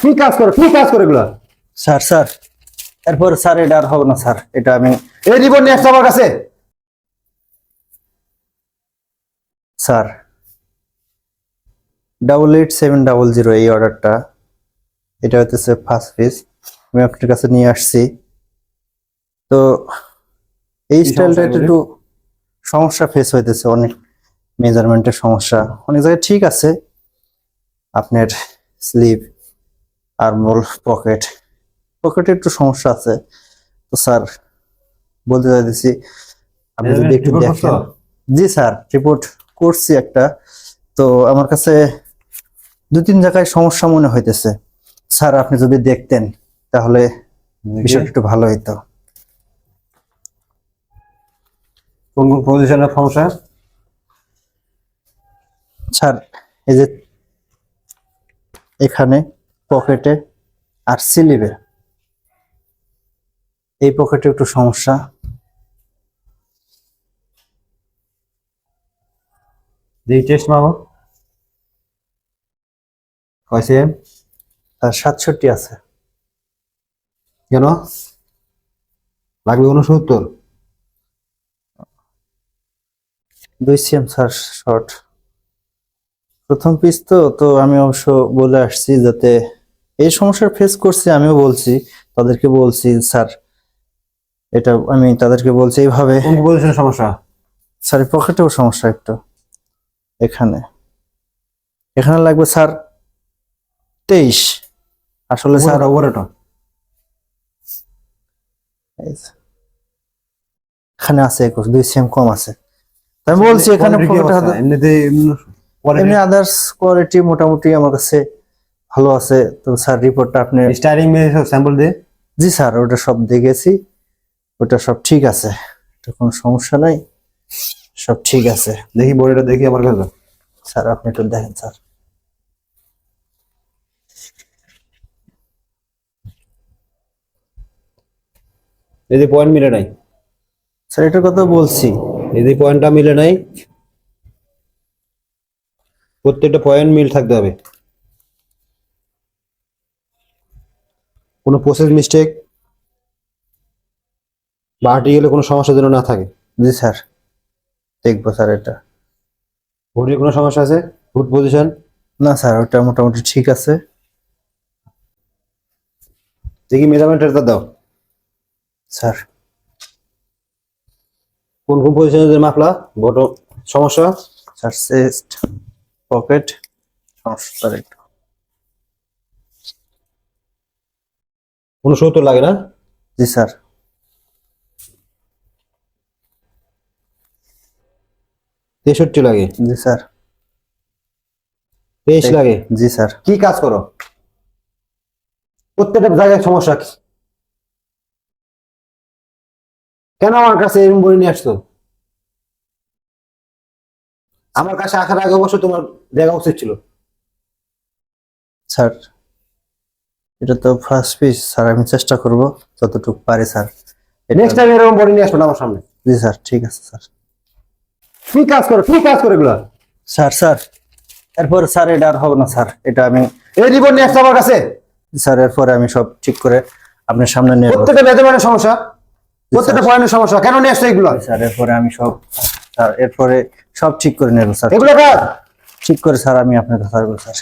কি কাজ করো, কি কাজ করে এগুলা? স্যার স্যার এরপর স্যার এটা আর হবে না স্যার, এটা আমি এই রিপোর্ট নিয়ে আসছো আমার কাছে? স্যার 8870 এই অর্ডারটা, এটা হইতেছে ফার্স্ট পিস, আমি আপনার কাছে নিয়ে আসছি। তো এই কি স্টাইলটা সমস্যা একটু সমস্যা ফেস হইতেছে, অনেক মেজারমেন্টের সমস্যা, অনেক জায়গায় ঠিক আছে। আপনার স্লিভ আর মূল পকেটে একটু সমস্যা আছে। তো স্যার বলতে চাইতেছি আপনি যদি একটু রিপোর্ট দেখেন। করছো? জি স্যার রিপোর্ট করছি একটা। তো আমার কাছে 2-3 জায়গায় সমস্যা মনে হইতেছে। স্যার আপনি যদি দেখতেন তাহলে বিষয়টা একটু ভালো হইতো। কোন কোন পজিশনের সমস্যা? স্যার এই যে এখানে পকেটে আর স্লিভে, এই পকেটে একটু সমস্যা। দেখি টেস্ট মারো। কয়সে? আর 67 আছে। কেন লাগবে 69? 2 cm স্যার শর্ট, প্রথম পিস তো আমি অবশ্য বলে আসছি যাতে এই সমস্যার ফেস করছি, আমিও বলছি তাদেরকে, বলছি স্যার এটা আমি তাদেরকে বলছি এইভাবে। কোন পজিশনের সমস্যা? স্যার পকেটেও সমস্যা একটু, এখানে এখানে লাগবে স্যার 23। আসলে স্যার ওভারটা এই যে, এখানে আছে 21, 2 cm কম আছে। তাই আমি বলছি এখানে পকেটে এমনিতে এমনি আদার্স কোয়ালিটি মোটামুটি আমার কাছে ভালো আছে। তো স্যার রিপোর্টটা আপনি স্টাইলিং মেরে স্যাম্পল দে। জি স্যার ওটা সব দেখেছি, ওটা সব ঠিক আছে, এটা কোনো সমস্যা নাই, সব ঠিক আছে। দেখি বডিটা দেখি আমার কাছে। স্যার আপনি একটু দেখেন স্যার। এই যে পয়েন্ট মিলে নাই, স্যার এটার কথা বলছি। এই যে পয়েন্টটা মিলে নাই, প্রত্যেকটা পয়েন্ট মিল থাকতে হবে। কোনো প্রসেস মিস্টেক বা আর্টিকেলে কোনো সমস্যা যেন না থাকে। জি স্যার দেখবো স্যার এটা। বডির কোনো সমস্যা আছে? Foot position? না স্যার ওটা মোটামুটি ঠিক আছে। দেখি মেজারমেন্টটা দাও। স্যার কোন কোন পজিশনে মাপলা বটো সমস্যা? স্যার চেস্ট পকেট সমস্যা স্যার একটু। 69 লাগে না? জি স্যার 63 লাগে? জি স্যার 23 লাগে? জি স্যার। কি কাজ করো? প্রত্যেকটা জায়গায় সমস্যা। কেন আমার কাছে এরকম বই নিয়ে আসছো? আমার কাছে আসার আগে অবশ্য তোমার দেখা উচিত ছিল। স্যার এটা তো ফার্স্ট পিস স্যার, আমি চেষ্টা করব যতটুকু পারি স্যার। নেক্সট টাইম এরকম বই নিয়ে আসবে না আমার সামনে। জি স্যার ঠিক আছে স্যার। কি কাজ করো, কি কাজ করে এগুলা? স্যার এরপর স্যার এটা আর হবে না স্যার, এটা আমি এই রিপোর্ট নিয়ে আসছো আমার কাছে? স্যার এরপরে আমি সব ঠিক করে আপনার সামনে নিয়ে আসবো। প্রত্যেকটা মেজারমেন্টের সমস্যা, প্রত্যেকটা পয়েন্টের সমস্যা, কেন নিয়ে আসছো এগুলো? স্যার এরপরে আমি সব স্যার এরপরে সব ঠিক করে নেব স্যার, এগুলো কাজ ঠিক করে স্যার আমি আপনার কথা বলবো স্যার।